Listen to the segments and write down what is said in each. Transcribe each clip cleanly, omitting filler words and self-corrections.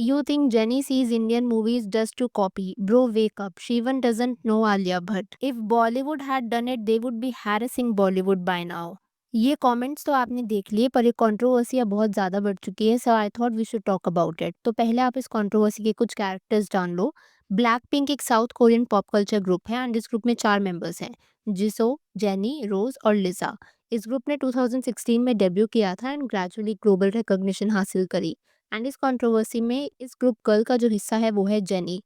You think Jenny sees Indian movies just to copy? Bro, wake up. She even doesn't know Alia Bhatt. If Bollywood had done it, they would be harassing Bollywood by now. ये comments तो आपने देख लिए, पर ये controversy अब बहुत ज़्यादा बढ़ चुकी है, so I thought we should talk about it. तो पहले आप इस कंट्रोवर्सी के कुछ कैरेक्टर्स जान लो। ब्लैक पिंक एक South Korean pop culture group है एंड इस ग्रुप में 4 मेंबर्स हैं, जिसो, जेनी, रोज और लिसा। इस ग्रुप ने 2016 में डेब्यू किया था एंड ग्रेजुअली ग्लोबल रिकॉग्निशन हासिल करी। एंड इस कंट्रोवर्सी में इस ग्रुप गर्ल का जो हिस्सा है वो है जेनी।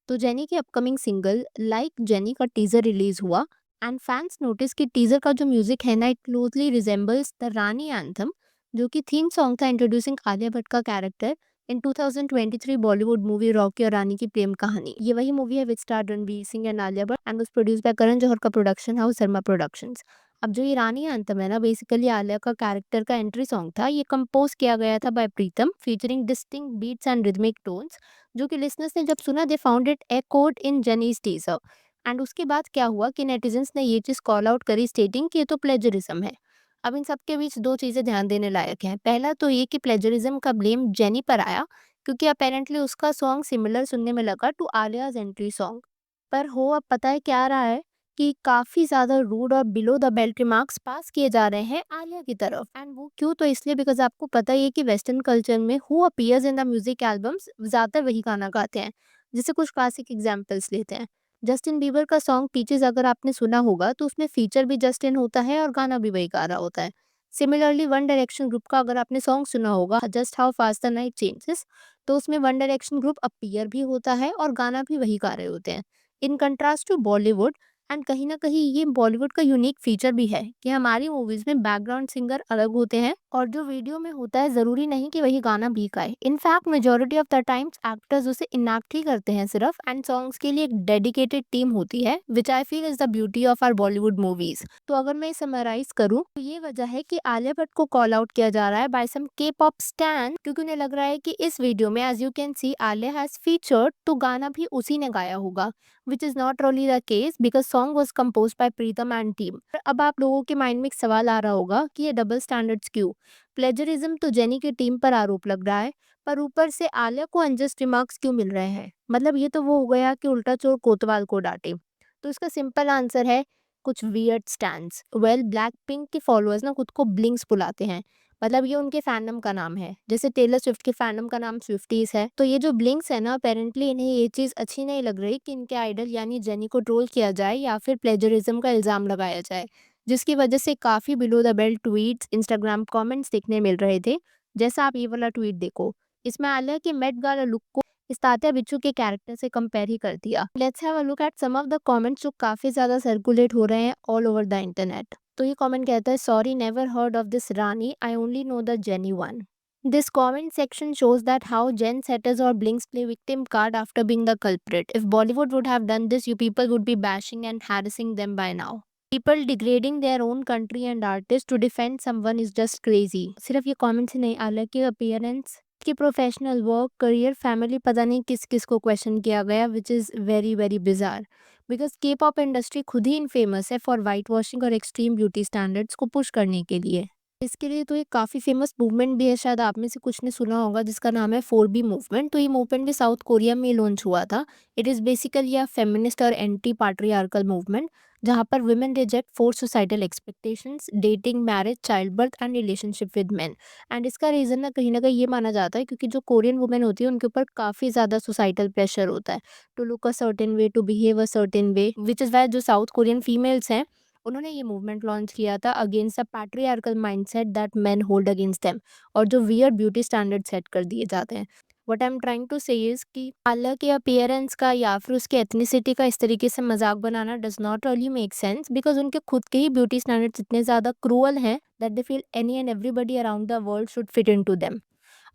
तो जेनी की अपकमिंग सिंगल लाइक जेनी का टीजर रिलीज हुआ एंड फैंस नोटिस कि टीजर का जो म्यूजिक है ना, it closely resembles the Rani anthem, जो कि थीम सॉन्ग था इंट्रोड्यूसिंग आलिया भट्ट का character in 2023 Bollywood movie Rocky Aur Rani Ki Prem Kahani. ये वही मूवी है which star Ranveer Singh and Alia Bhatt and was produce by Karan Johar का प्रोडक्शन हाउस शर्मा प्रोडक्शंस। अब जो ये रानी एंथम है ना, बेसिकली आलिया का कैरेक्टर का एंट्री सॉन्ग था। ये कंपोज किया गया था by Pritam, featuring distinct beats and rhythmic tones, जो कि लिसनर्स ने जब सुना they found it echoed in Jennie's teaser. And उसके बाद क्या हुआ कि नेटिजन्स ने ये चीज़ कॉल आउट करी, स्टेटिंग कि ये तो प्लेजरिज्म है। अब इन सब के बीच दो चीज़ें ध्यान देने लायक हैं। पहला तो ये कि प्लेजरिज्म का ब्लेम जेनी पर आया, क्योंकि अपेरेंटली उसका सॉन्ग सिमिलर सुनने में लगा टू आलियाज एंट्री सॉन्ग। पर हो अब पता है क्या रहा है कि काफ़ी ज़्यादा रूड और बिलो द बेल्ट रिमार्क्स पास किए जा रहे हैं आलिया की तरफ। एंड वो क्यों? तो इसलिए बिकॉज़ आपको पता ही है कि वेस्टर्न कल्चर में who appears in the music albums ज़्यादातर वही गाना गाते हैं। जैसे कुछ क्लासिक एग्जांपल्स लेते हैं। जस्टिन बीबर का सॉन्ग पीचेस अगर आपने सुना होगा तो उसमें फीचर भी जस्टिन होता है और गाना भी वही गा रहा होता है। सिमिलरली वन डायरेक्शन ग्रुप का अगर आपने सॉन्ग सुना होगा just how fast the night changes, तो उसमें वन डायरेक्शन ग्रुप अपीयर भी होता है और गाना भी वही गा रहे होते हैं। In contrast to Bollywood, and कहीं न कहीं ये बॉलीवुड का यूनिक फीचर भी है कि हमारी मूवीज़ में बैकग्राउंड सिंगर अलग होते हैं और जो वीडियो में होता है ज़रूरी नहीं कि वही गाना भी गाए। In fact majority of the times actors उसे इनैक्ट ही करते हैं सिर्फ, एंड सॉन्ग्स के लिए एक डेडिकेटेड टीम होती है, which I feel is the beauty of our Bollywood movies. तो अगर मैं समराइज़ करूँ तो ये वजह है कि आलिया भट्ट को कॉल आउट किया जा रहा है बाय सम के-पॉप स्टैन, क्योंकि उन्हें लग रहा है कि इस वीडियो में as you can see Alia has featured, तो गाना भी उसी ने गाया होगा। which is not really the case because song was composed by Pritam and team। अब आप लोगों के माइंड में एक सवाल आ रहा होगा कि ये डबल स्टैंडर्ड्स क्यों? प्लेजरिज्म तो जेनी की टीम पर आरोप लग रहा है, पर ऊपर से आलिया को अनजस्ट रिमार्क्स क्यों मिल रहे हैं? मतलब ये तो वो हो गया कि उल्टा चोर कोतवाल को डांटे। तो इसका सिंपल आंसर है कुछ weird stands. Well, black pink के फॉलोअर्स ना खुद को ब्लिंक्स बुलाते हैं, मतलब ये उनके फैंडम का नाम है। जैसे टेलर स्विफ्ट के फैंडम का नाम स्विफ्टीज है, तो ये जो ब्लिंक्स है ना, अपेरेंटली इन्हें ये चीज़ अच्छी नहीं लग रही कि इनके आइडल यानी जेनी को ट्रोल किया जाए या फिर प्लेजरिज्म का इल्ज़ाम लगाया जाए, जिसकी वजह से काफ़ी below the belt tweets, Instagram comments देखने मिल रहे थे। जैसा आप ये वाला ट्वीट देखो, इसमें आलिया के मेट गाला लुक को इस तात्या बिच्छू के कैरेक्टर से कंपेयर ही कर दिया। Let's have a look at some of the comments जो काफ़ी ज़्यादा सर्कुलेट हो रहे हैं ऑल ओवर द इंटरनेट। तो ये कमेंट कहता है, sorry never heard of this Rani, I only know the jenny one. This comment section shows that how Jen setters or blinks play victim card after being the culprit. If Bollywood would have done this, you people would be bashing and harassing them by now. People degrading their own country and artists to defend someone is just crazy. सिर्फ ये comments ही नहीं, हालांकि appearance की professional work, career, family, पता नहीं किस किस को क्वेश्चन किया गया, which is very very bizarre. Because के पॉप इंडस्ट्री खुद ही इनफेमस है फॉर वाइट वॉशिंग और एक्सट्रीम ब्यूटी स्टैंडर्ड्स को पुश करने के लिए। इसके लिए तो एक काफ़ी फेमस मूवमेंट भी है, शायद आप में से कुछ ने सुना होगा, जिसका नाम है 4B मूवमेंट। तो ये मूवमेंट भी साउथ कोरिया में लॉन्च हुआ था। It is basically a feminist और एंटी पाट्रियार्कल मूवमेंट, जहाँ पर women reject four societal expectations, dating, marriage, child birth and relationship with main. And इसका रीज़न ना कहीं न कहीं ये माना जाता है क्योंकि जो कोरियन वुमेन होती है उनके ऊपर काफ़ी ज़्यादा सोसाइटल प्रेशर होता है to look a certain way, to behave a certain way, which is why जो साउथ कोरियन फीमेल्स हैं उन्होंने ये मूवमेंट लॉन्च किया था against the patriarchal mindset that men hold against them, और जो वियर्ड ब्यूटी स्टैंडर्ड सेट कर दिए जाते हैं। What I am trying to say is कि आलिया के अपीयरेंस का या फिर उसके एथनिसिटी का इस तरीके से मजाक बनाना does not really make sense, because उनके खुद के ही ब्यूटी स्टैंडर्ड्स इतने ज़्यादा क्रूअल हैं that they feel any and everybody around the world should fit into them.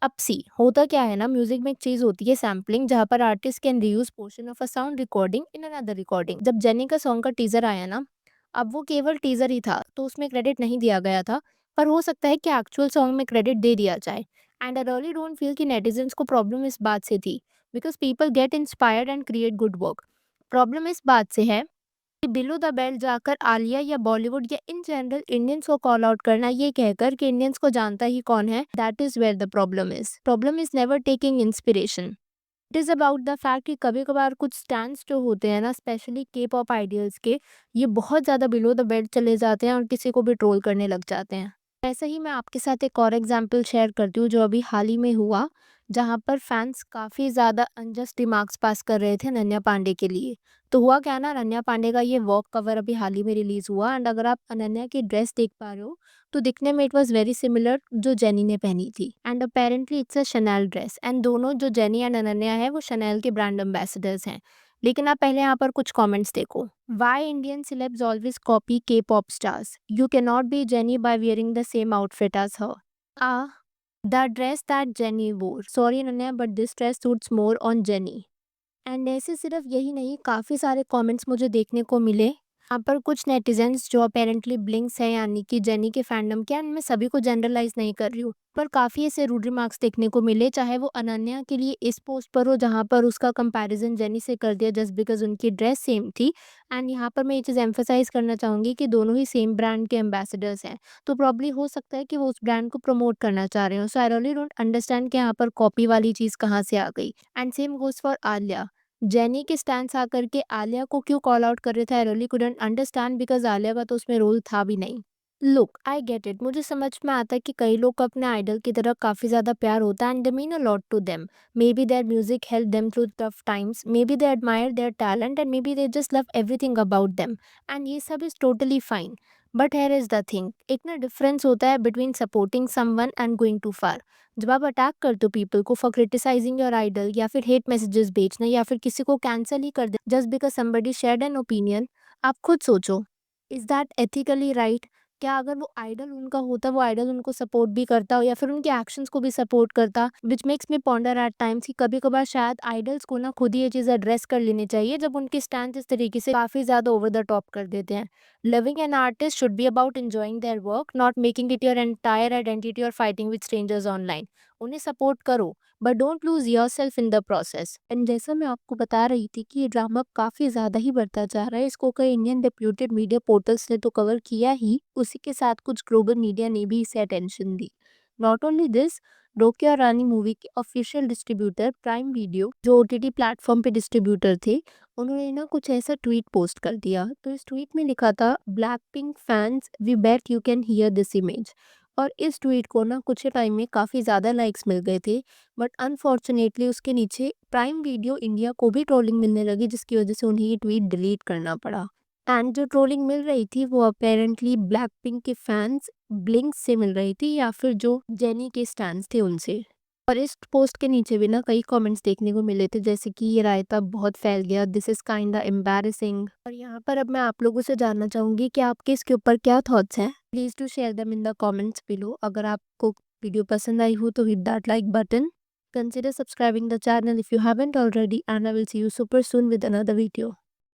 अब सी होता क्या है ना, म्यूजिक में एक चीज होती है सैम्पलिंग, जहाँ पर artist can reuse portion of a sound recording in another recording. जब जेनी का सॉन्ग का टीजर आया ना, अब वो केवल टीजर ही था तो उसमें क्रेडिट नहीं दिया गया था, पर हो सकता है कि एक्चुअल सॉन्ग में क्रेडिट दे दिया जाए। And I really don't feel कि नेटिजन्स को प्रॉब्लम इस बात से थी, because people get inspired and create good work. Problem इस बात से है बिलो द बेल्ट जाकर आलिया या बॉलीवुड या इन जनरल इंडियंस को कॉल आउट करना ये कहकर कि इंडियंस को जानता ही कौन है, that is where the problem is never taking inspiration. It is about the fact कि कभी कभार कुछ स्टैंड्स जो होते हैं ना, स्पेशली के पॉप आइडियल्स के, ये बहुत ज्यादा बिलो द बेल्ट चले जाते हैं और किसी को भी ट्रोल करने लग जाते हैं। ऐसे ही मैं आपके साथ एक और एग्जाम्पल शेयर करती हूँ जो अभी हाल ही में हुआ, जहाँ पर फैंस काफ़ी ज़्यादा अनजस्ट रिमार्क्स पास कर रहे थे अनन्या पांडे के लिए। तो हुआ क्या ना, अनन्या पांडे का ये वॉक कवर अभी हाल ही में रिलीज़ हुआ एंड अगर आप अनन्या की ड्रेस देख पा रहे हो, तो दिखने में इट वाज़ वेरी सिमिलर जो जेनी ने पहनी थी and apparently it's a Chanel dress and दोनों जो जेनी एंड अनन्या है वो शनैल के ब्रांड एम्बेसडर्स हैं। लेकिन आप पहले यहाँ पर कुछ कमेंट्स देखो। Why Indian celebs always copy K-pop stars? You cannot be Jennie by wearing the same outfit as her. Ah, the dress that Jennie wore. Sorry Ananya, but this dress suits more on Jennie. And ऐसे सिर्फ यही नहीं, काफ़ी सारे comments मुझे देखने को मिले। यहाँ पर कुछ नेटिजन्स जो अपेरेंटली ब्लिंक्स है यानी कि जेनी के फैंडम के, एंड मैं सभी को जनरलाइज नहीं कर रही हूँ, पर काफ़ी ऐसे रूड रिमार्क्स देखने को मिले, चाहे वो अनन्या के लिए इस पोस्ट पर हो जहाँ पर उसका कंपैरिजन जेनी से कर दिया जस्ट बिकॉज उनकी ड्रेस सेम थी। एंड यहाँ पर मैं ये चीज़ एम्फोसाइज करना चाहूँगी कि दोनों ही सेम ब्रांड के एम्बेसडर्स हैं, तो प्रॉब्ली हो सकता है कि वो उस ब्रांड को प्रमोट करना चाह रहे हो। सो आई रियली डोंट अंडरस्टैंड कि यहाँ पर कॉपी वाली चीज़ कहाँ से आ गई। And same goes for Alia. Jenny के स्टैंड्स आकर के आलिया को क्यों कॉल आउट कर रहे थे, I really couldn't understand because Alia का तो उसमें रोल था भी नहीं। लुक, आई गेट इट, मुझे समझ में आता है कि कई लोग को अपने आइडल की तरफ काफ़ी ज़्यादा प्यार होता है and they mean a lot to them. Maybe their music help them through tough times, maybe they admire their talent and maybe they just love everything about them, and ये सब is totally fine. But here is the thing, एक ना difference होता है between supporting someone and going too far. जब आप attack करते हो पीपल को फॉर क्रिटिसाइजिंग योर आइडल या फिर हेट मैसेजेस भेजना या फिर किसी को कैंसिल ही कर they just because somebody shared an opinion, आप खुद सोचो, इज दैट एथिकली राइट? क्या अगर वो आइडल उनका होता, वो आइडल उनको सपोर्ट भी करता हो या फिर उनके एक्शंस को भी सपोर्ट करता, which makes me ponder at times कि कभी कभार शायद आइडल्स को ना खुद ही ये चीज़ एड्रेस कर लेनी चाहिए जब उनके स्टैंड इस तरीके से काफ़ी ज़्यादा ओवर द टॉप कर देते हैं। Loving an artist should be about enjoying their work, not making it your entire identity or fighting with strangers online. उन्हें सपोर्ट करो but don't lose your self in the process. And जैसा मैं आपको बता रही थी कि ये ड्रामा काफ़ी ज़्यादा ही बढ़ता जा रहा है, इसको कई इंडियन रेप्यूटेड मीडिया पोर्टल्स ने तो कवर किया ही, उसी के साथ कुछ ग्लोबल मीडिया ने भी इसे attention the. Not only this, रोके और रानी मूवी के ऑफिशियल डिस्ट्रीब्यूटर प्राइम वीडियो, जो ओटीटी प्लेटफॉर्म पे डिस्ट्रीब्यूटर थे, उन्होंने ना कुछ ऐसा ट्वीट पोस्ट कर दिया। तो इस ट्वीट में लिखा था, Blackpink fans we bet you can hear this image. और इस ट्वीट को ना कुछ ही टाइम में काफ़ी ज़्यादा लाइक्स मिल गए थे, बट अनफॉर्चुनेटली उसके नीचे प्राइम वीडियो इंडिया को भी ट्रोलिंग मिलने लगी जिसकी वजह से उन्हें ये ट्वीट डिलीट करना पड़ा। एंड जो ट्रोलिंग मिल रही थी वो अपेरेंटली ब्लैक पिंक के फैंस ब्लिंक से मिल रही थी या फिर जो जेनी के स्टैंड्स थे उनसे। और इस पोस्ट के नीचे भी ना कई कमेंट्स देखने को मिले थे जैसे कि ये रायता बहुत फैल गया, दिस इज काइंड एम्बैरेसिंग। और यहाँ पर अब मैं आप लोगों से जानना चाहूंगी कि आपके इसके ऊपर क्या थॉट्स हैं। Please to share them in the comments below. अगर आपको वीडियो पसंद आई हो तो hit that like button, consider subscribing the channel if you haven't already, and I will see you super soon with another video.